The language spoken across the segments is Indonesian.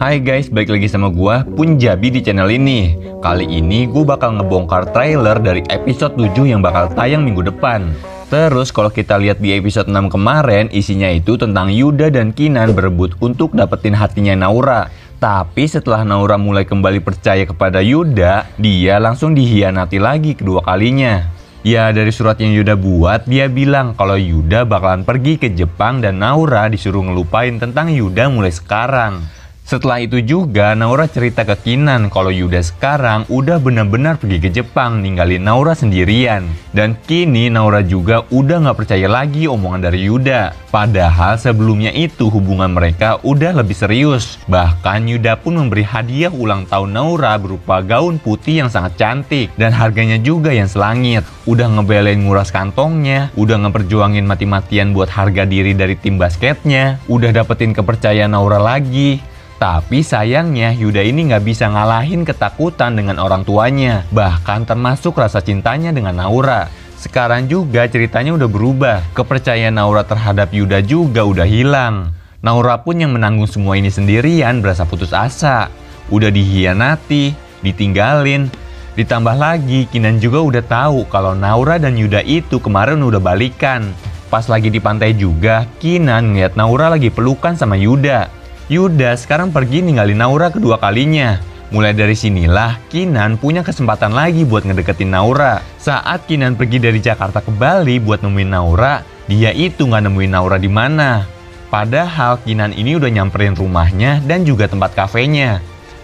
Hai guys, balik lagi sama gua Punjabi di channel ini. Kali ini gue bakal ngebongkar trailer dari episode 7 yang bakal tayang minggu depan. Terus kalau kita lihat di episode 6 kemarin, isinya itu tentang Yuda dan Kinan berebut untuk dapetin hatinya Naura. Tapi setelah Naura mulai kembali percaya kepada Yuda, dia langsung dihianati lagi kedua kalinya. Ya, dari surat yang Yuda buat, dia bilang kalau Yuda bakalan pergi ke Jepang dan Naura disuruh ngelupain tentang Yuda mulai sekarang. Setelah itu juga Naura cerita ke Kinan kalau Yuda sekarang udah benar-benar pergi ke Jepang ninggalin Naura sendirian. Dan kini Naura juga udah gak percaya lagi omongan dari Yuda. Padahal sebelumnya itu hubungan mereka udah lebih serius. Bahkan Yuda pun memberi hadiah ulang tahun Naura berupa gaun putih yang sangat cantik. Dan harganya juga yang selangit. Udah ngebelain nguras kantongnya, udah ngeperjuangin mati-matian buat harga diri dari tim basketnya, udah dapetin kepercayaan Naura lagi. Tapi sayangnya Yuda ini nggak bisa ngalahin ketakutan dengan orang tuanya, bahkan termasuk rasa cintanya dengan Naura. Sekarang juga ceritanya udah berubah, kepercayaan Naura terhadap Yuda juga udah hilang. Naura pun yang menanggung semua ini sendirian berasa putus asa, udah dihianati, ditinggalin. Ditambah lagi Kinan juga udah tahu kalau Naura dan Yuda itu kemarin udah balikan. Pas lagi di pantai juga, Kinan ngeliat Naura lagi pelukan sama Yuda. Yuda sekarang pergi ninggalin Naura kedua kalinya. Mulai dari sinilah Kinan punya kesempatan lagi buat ngedeketin Naura. Saat Kinan pergi dari Jakarta ke Bali buat nemuin Naura, dia itu nggak nemuin Naura di mana. Padahal Kinan ini udah nyamperin rumahnya dan juga tempat kafenya.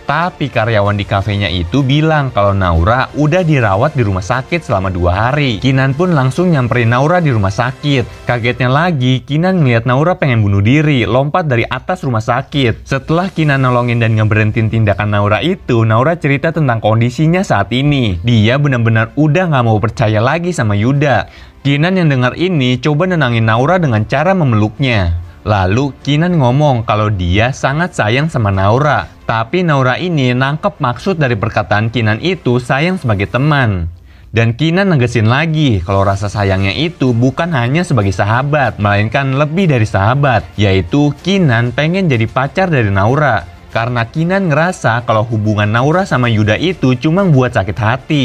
Tapi karyawan di kafenya itu bilang kalau Naura udah dirawat di rumah sakit selama 2 hari. Kinan pun langsung nyamperin Naura di rumah sakit. Kagetnya lagi, Kinan ngeliat Naura pengen bunuh diri, lompat dari atas rumah sakit. Setelah Kinan nolongin dan ngeberhentiin tindakan Naura itu, Naura cerita tentang kondisinya saat ini. Dia benar-benar udah gak mau percaya lagi sama Yuda. Kinan yang dengar ini coba nenangin Naura dengan cara memeluknya. Lalu Kinan ngomong kalau dia sangat sayang sama Naura. Tapi Naura ini nangkep maksud dari perkataan Kinan itu sayang sebagai teman. Dan Kinan negesin lagi kalau rasa sayangnya itu bukan hanya sebagai sahabat, melainkan lebih dari sahabat. Yaitu Kinan pengen jadi pacar dari Naura. Karena Kinan ngerasa kalau hubungan Naura sama Yuda itu cuma buat sakit hati.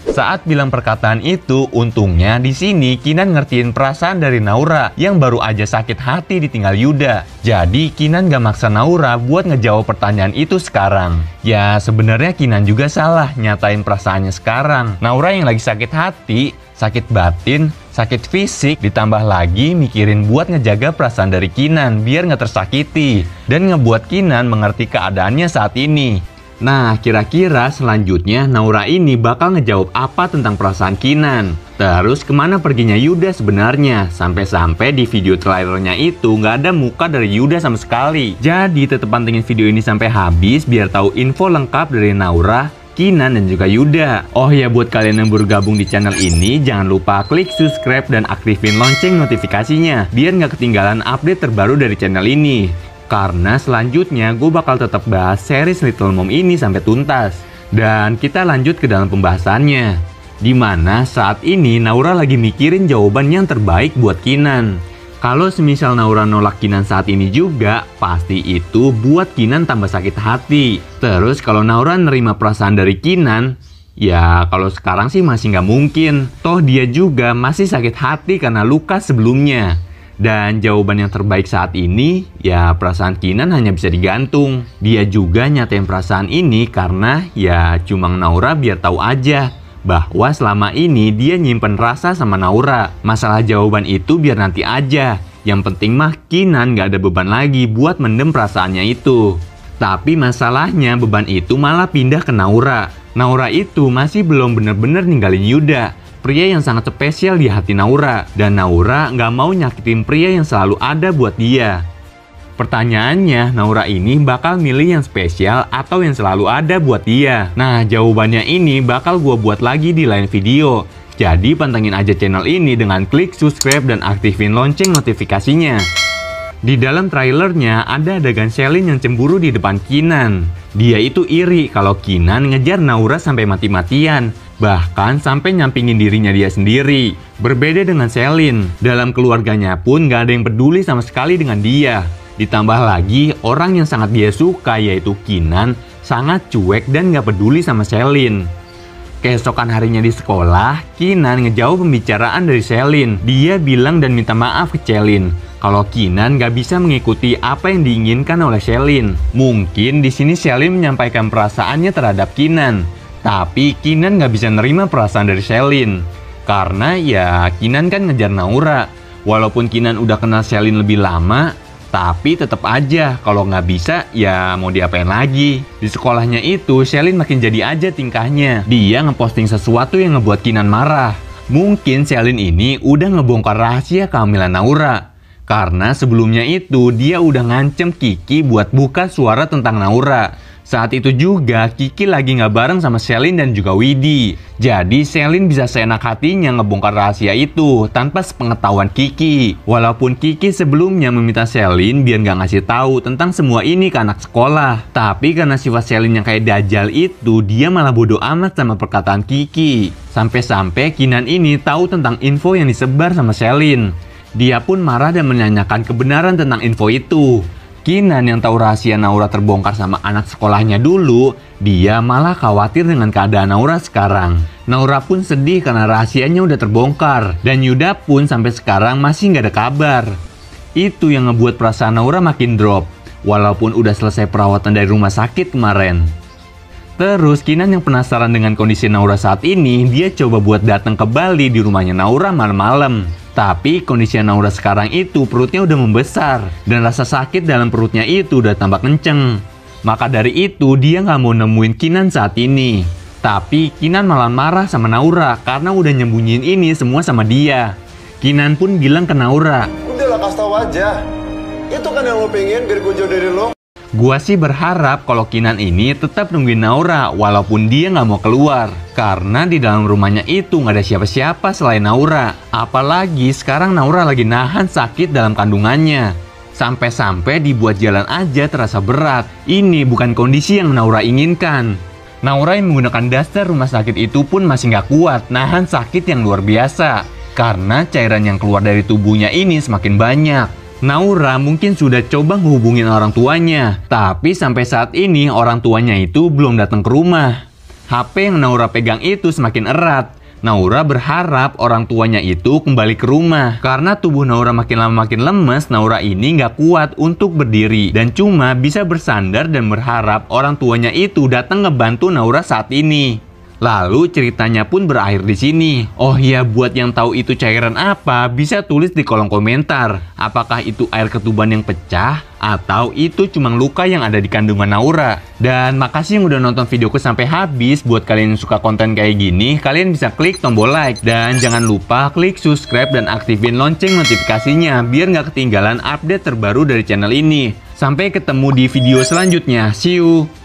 Saat bilang perkataan itu, untungnya di sini Kinan ngertiin perasaan dari Naura yang baru aja sakit hati ditinggal Yuda. Jadi Kinan gak maksa Naura buat ngejawab pertanyaan itu sekarang. Ya sebenarnya Kinan juga salah nyatain perasaannya sekarang. Naura yang lagi sakit hati, sakit batin, sakit fisik, ditambah lagi mikirin buat ngejaga perasaan dari Kinan biar gak tersakiti. Dan ngebuat Kinan mengerti keadaannya saat ini. Nah, kira-kira selanjutnya Naura ini bakal ngejawab apa tentang perasaan Kinan? Terus kemana perginya Yuda sebenarnya? Sampai-sampai di video trailernya itu nggak ada muka dari Yuda sama sekali. Jadi tetep pantengin video ini sampai habis biar tahu info lengkap dari Naura, Kinan dan juga Yuda. Oh ya, buat kalian yang baru gabung di channel ini, jangan lupa klik subscribe dan aktifin lonceng notifikasinya biar nggak ketinggalan update terbaru dari channel ini. Karena selanjutnya gue bakal tetap bahas series Little Mom ini sampai tuntas. Dan kita lanjut ke dalam pembahasannya. Dimana saat ini Naura lagi mikirin jawaban yang terbaik buat Kinan. Kalau semisal Naura nolak Kinan saat ini juga, pasti itu buat Kinan tambah sakit hati. Terus kalau Naura nerima perasaan dari Kinan, ya kalau sekarang sih masih nggak mungkin. Toh dia juga masih sakit hati karena luka sebelumnya. Dan jawaban yang terbaik saat ini, ya perasaan Kinan hanya bisa digantung. Dia juga nyatain perasaan ini karena ya cuma Naura biar tahu aja bahwa selama ini dia nyimpen rasa sama Naura. Masalah jawaban itu biar nanti aja. Yang penting mah Kinan gak ada beban lagi buat mendem perasaannya itu. Tapi masalahnya beban itu malah pindah ke Naura. Naura itu masih belum bener-bener ninggalin Yuda, pria yang sangat spesial di hati Naura. Dan Naura nggak mau nyakitin pria yang selalu ada buat dia. Pertanyaannya, Naura ini bakal milih yang spesial atau yang selalu ada buat dia? Nah, jawabannya ini bakal gua buat lagi di lain video. Jadi pantengin aja channel ini dengan klik subscribe dan aktifin lonceng notifikasinya. Di dalam trailernya ada adegan Selin yang cemburu di depan Kinan. Dia itu iri kalau Kinan ngejar Naura sampai mati-matian. Bahkan sampai nyampingin dirinya dia sendiri. Berbeda dengan Selin, dalam keluarganya pun gak ada yang peduli sama sekali dengan dia. Ditambah lagi, orang yang sangat dia suka yaitu Kinan sangat cuek dan gak peduli sama Selin. Keesokan harinya di sekolah, Kinan ngejauh pembicaraan dari Selin. Dia bilang dan minta maaf ke Selin kalau Kinan gak bisa mengikuti apa yang diinginkan oleh Selin. Mungkin di sini Selin menyampaikan perasaannya terhadap Kinan, tapi Kinan gak bisa nerima perasaan dari Selin. Karena ya Kinan kan ngejar Naura. Walaupun Kinan udah kenal Selin lebih lama, tapi tetap aja kalau nggak bisa ya mau diapain lagi. Di sekolahnya itu Selin makin jadi aja tingkahnya. Dia ngeposting sesuatu yang ngebuat Kinan marah. Mungkin Selin ini udah ngebongkar rahasia kehamilan Naura. Karena sebelumnya itu dia udah ngancem Kiki buat buka suara tentang Naura. Saat itu juga Kiki lagi nggak bareng sama Selin dan juga Widi. Jadi Selin bisa seenak hatinya ngebongkar rahasia itu tanpa sepengetahuan Kiki. Walaupun Kiki sebelumnya meminta Selin biar nggak ngasih tahu tentang semua ini ke anak sekolah. Tapi karena sifat Selin yang kayak dajal itu, dia malah bodoh amat sama perkataan Kiki. Sampai-sampai Kinan ini tahu tentang info yang disebar sama Selin. Dia pun marah dan menanyakan kebenaran tentang info itu. Kinan yang tahu rahasia Naura terbongkar sama anak sekolahnya dulu, dia malah khawatir dengan keadaan Naura sekarang. Naura pun sedih karena rahasianya udah terbongkar, dan Yuda pun sampai sekarang masih nggak ada kabar. Itu yang ngebuat perasaan Naura makin drop, walaupun udah selesai perawatan dari rumah sakit kemarin. Terus Kinan yang penasaran dengan kondisi Naura saat ini, dia coba buat datang ke Bali di rumahnya Naura malam-malam. Tapi kondisi Naura sekarang itu perutnya udah membesar dan rasa sakit dalam perutnya itu udah tambah kenceng. Maka dari itu dia nggak mau nemuin Kinan saat ini. Tapi Kinan malah marah sama Naura karena udah nyembunyiin ini semua sama dia. Kinan pun bilang ke Naura, "Udahlah, kasih tahu aja. Itu kan yang lo pengen biar gue jauh dari lo." Gua sih berharap kalau Kinan ini tetap nungguin Naura walaupun dia nggak mau keluar. Karena di dalam rumahnya itu nggak ada siapa-siapa selain Naura. Apalagi sekarang Naura lagi nahan sakit dalam kandungannya. Sampai-sampai dibuat jalan aja terasa berat. Ini bukan kondisi yang Naura inginkan. Naura yang menggunakan daster rumah sakit itu pun masih nggak kuat nahan sakit yang luar biasa. Karena cairan yang keluar dari tubuhnya ini semakin banyak. Naura mungkin sudah coba menghubungin orang tuanya, tapi sampai saat ini orang tuanya itu belum datang ke rumah. HP yang Naura pegang itu semakin erat. Naura berharap orang tuanya itu kembali ke rumah. Karena tubuh Naura makin lama makin lemes, Naura ini nggak kuat untuk berdiri dan cuma bisa bersandar dan berharap orang tuanya itu datang ngebantu Naura saat ini. Lalu ceritanya pun berakhir di sini. Oh iya, buat yang tahu itu cairan apa, bisa tulis di kolom komentar. Apakah itu air ketuban yang pecah atau itu cuma luka yang ada di kandungan Naura? Dan makasih yang udah nonton videoku sampai habis. Buat kalian yang suka konten kayak gini, kalian bisa klik tombol like dan jangan lupa klik subscribe dan aktifin lonceng notifikasinya biar nggak ketinggalan update terbaru dari channel ini. Sampai ketemu di video selanjutnya. See you.